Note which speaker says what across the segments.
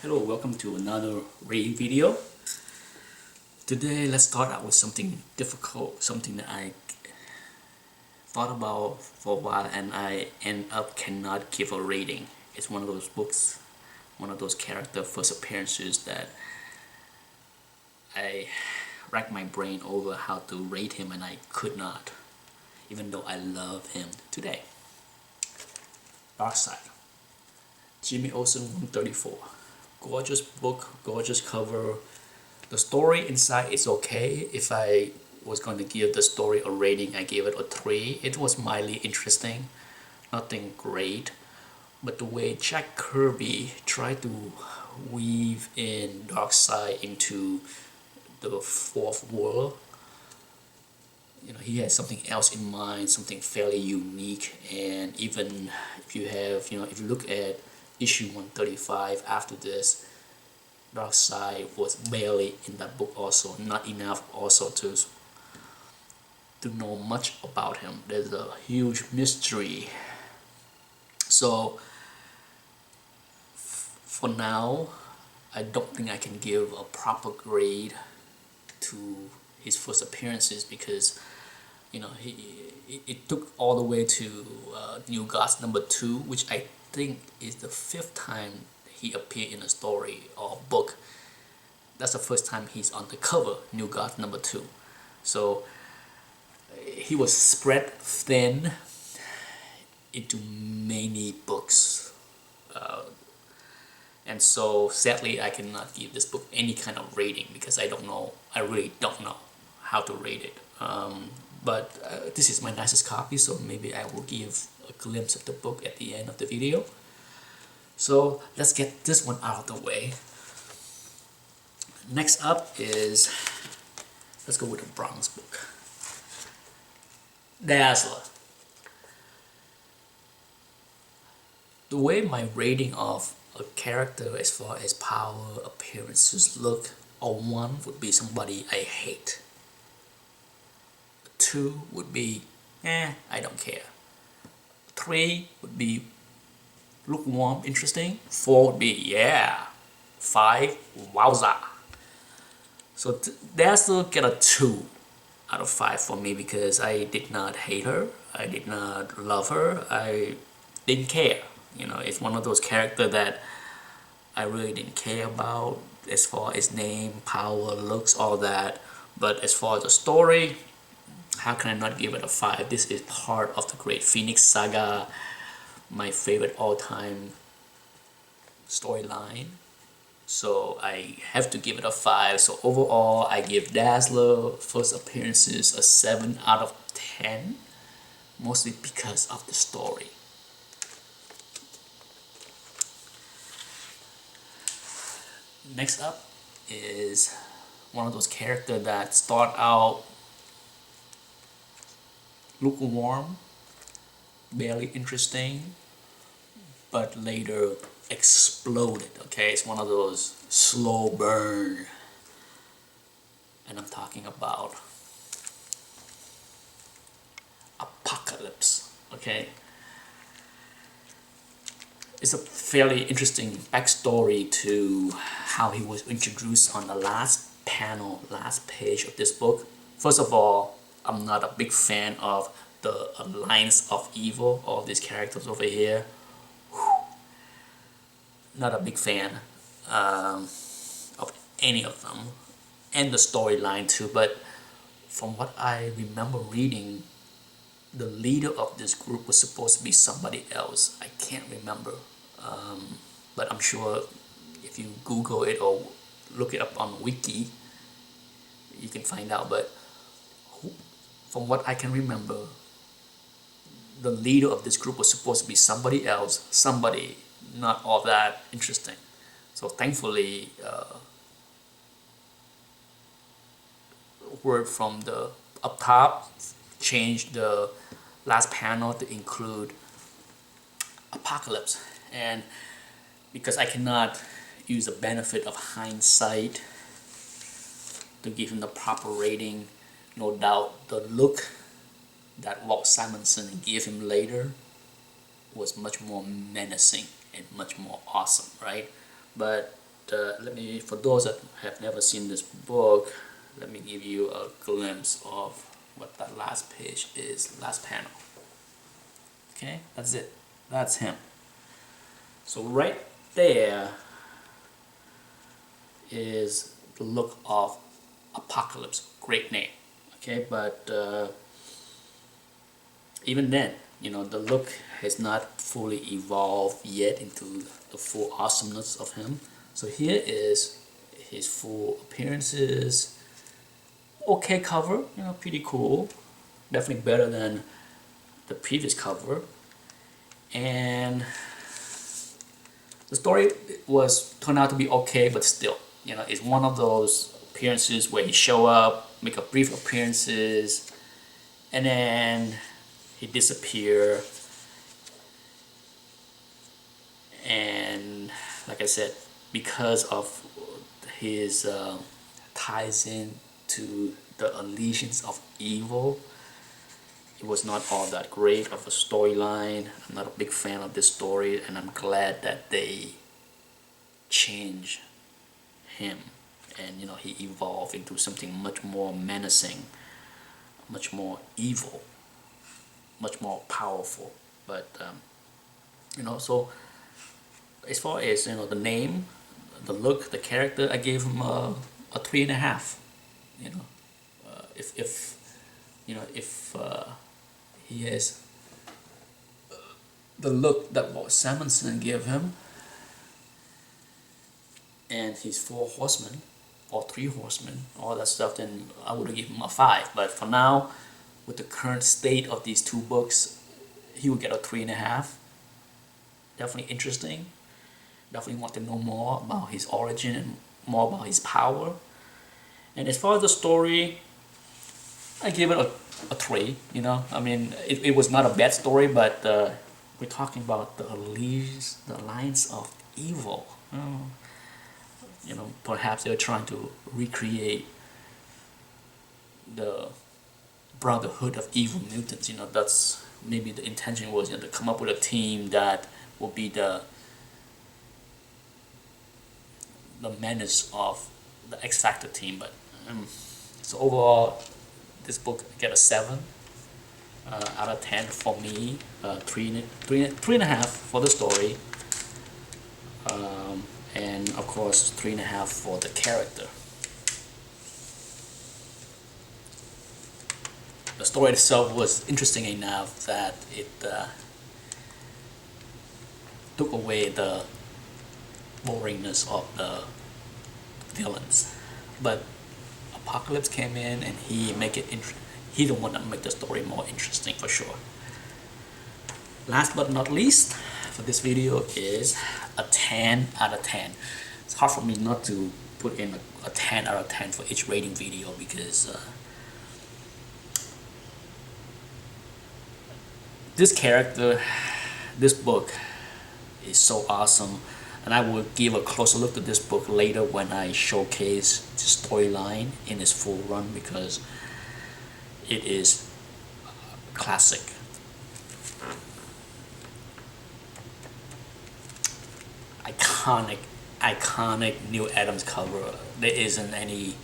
Speaker 1: Hello, welcome to another reading video. Today let's start out with something difficult, something that I thought about for a while and I end up cannot give a rating. It's one of those books, one of those character first appearances that I racked my brain over how to rate him and I could not, even though I love him today. Darkseid, Jimmy Olsen 134. Gorgeous book, gorgeous cover. The story inside is okay. If I was going to give the story a rating, I gave it a 3. It was mildly interesting, nothing great, but the way Jack Kirby tried to weave in Darkseid into the fourth world, he has something else in mind, something fairly unique. And even if you look at issue 135 after this, Darkseid was barely in that book also, not enough also to know much about him. There's a huge mystery. So for now, I don't think I can give a proper grade to his first appearances because it took all the way to New Gods #2, which I think is the 5th time he appeared in a story or book. That's the first time he's on the cover, New Gods #2. So he was spread thin into many books. And so sadly I cannot give this book any kind of rating because I really don't know how to rate it. But this is my nicest copy, so maybe I will give a glimpse of the book at the end of the video. So let's get this one out of the way. Next up is, let's go with the bronze book, Dazzler. The way my rating of a character as far as power, appearances, look, a 1 would be somebody I hate. 2 would be, I don't care. 3 would be lukewarm, interesting. 4 would be, yeah. 5, wowza. So Dazzler get a 2 out of 5 for me because I did not hate her. I did not love her. I didn't care. It's one of those characters that I really didn't care about as far as name, power, looks, all that. But as far as the story, how can I not give it a 5? This is part of the Great Phoenix Saga, my favorite all-time storyline. So I have to give it a 5. So overall, I give Dazzler first appearances a 7 out of 10, mostly because of the story. Next up is one of those characters that start out lukewarm, barely interesting, but later exploded. Okay, it's one of those slow burn, and I'm talking about Apocalypse. Okay, it's a fairly interesting backstory to how he was introduced on the last page of this book. First of all, I'm not a big fan of the Alliance of Evil, all these characters over here. Not a big fan of any of them, and the storyline too. But from what I remember reading, the leader of this group was supposed to be somebody else. I can't remember, but I'm sure if you Google it or look it up on Wiki, you can find out. But from what I can remember, the leader of this group was supposed to be somebody else, somebody not all that interesting. So thankfully, word from the up top changed the last panel to include Apocalypse. And because I cannot use the benefit of hindsight to give him the proper rating, no doubt the look that Walt Simonson gave him later was much more menacing and much more awesome, right? But let me, for those that have never seen this book, let me give you a glimpse of what that last page is, last panel. Okay, that's it. That's him. So right there is the look of Apocalypse. Great name. Okay, but even then, you know, the look has not fully evolved yet into the full awesomeness of him. So here is his full appearances. Okay cover, you know, pretty cool. Definitely better than the previous cover. And the story turned out to be okay, but still, you know, it's one of those appearances where he show up, make a brief appearances, and then he disappear. And like I said, because of his ties in to the allegiance of evil, it was not all that great of a storyline. I'm not a big fan of this story, and I'm glad that they changed him, and you know, he evolved into something much more menacing, much more evil, much more powerful. But you know, so as far as, you know, the name, the look, the character, I gave him a 3.5. You know, if you know, if he has the look that Walt Simonson gave him, and his 4 horsemen or 3 horsemen, all that stuff, then I would have given him a 5. But for now, with the current state of these 2 books, he would get a 3.5. Definitely interesting. Definitely want to know more about his origin and more about his power. And as far as the story, I give it a 3. You know, I mean, it was not a bad story, but we're talking about the alliance of evil. You know, perhaps they're trying to recreate the brotherhood of evil mutants. You know, that's maybe the intention was, you know, to come up with a team that will be the menace of the X Factor team. But so overall, this book get a 7 out of 10 for me. 3.5 for the story, and of course 3.5 for the character. The story itself was interesting enough that it took away the boringness of the villains, but Apocalypse came in and he make it he the one that make the story more interesting for sure. Last but not least, for this video is a 10 out of 10. It's hard for me not to put in a 10 out of 10 for each rating video, because this character, this book is so awesome, and I will give a closer look at this book later when I showcase the storyline in its full run, because it is classic. Iconic Neil Adams cover. There isn't any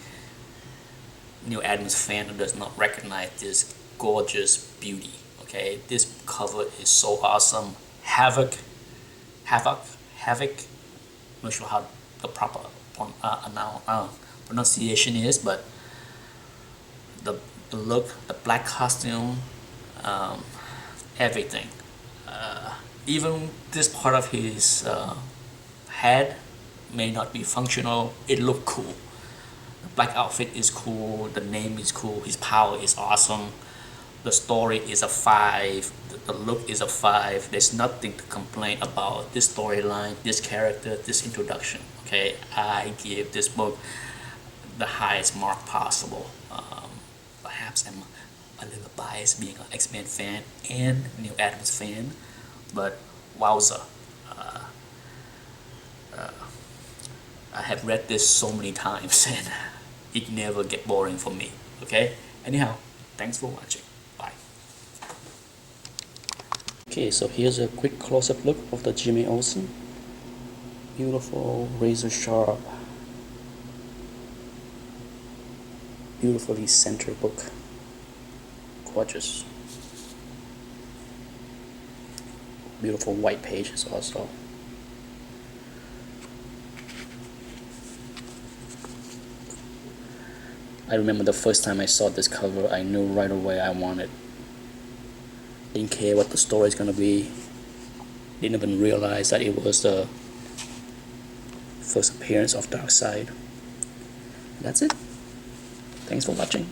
Speaker 1: Neil Adams fan who does not recognize this gorgeous beauty. Okay, this cover is so awesome. Havok. I'm not sure how the proper pronunciation is, but the look, the black costume, everything. Even this part of his head may not be functional. It looked cool. The black outfit is cool. The name is cool. His power is awesome. The story is a 5. The look is a 5. There's nothing to complain about this storyline, this character, this introduction. Okay, I give this book the highest mark possible. Perhaps I'm a little biased being an X-Men fan and Neil Adams fan, but wowza. I have read this so many times and it never get boring for me. Okay, anyhow, thanks for watching. Bye. Okay, so here's a quick close-up look of the Jimmy Olsen. Beautiful, razor sharp, beautifully centered book. Gorgeous. Beautiful white pages also. I remember the first time I saw this cover, I knew right away I wanted. Didn't care what the story is gonna be. Didn't even realize that it was the first appearance of Darkseid. That's it. Thanks for watching.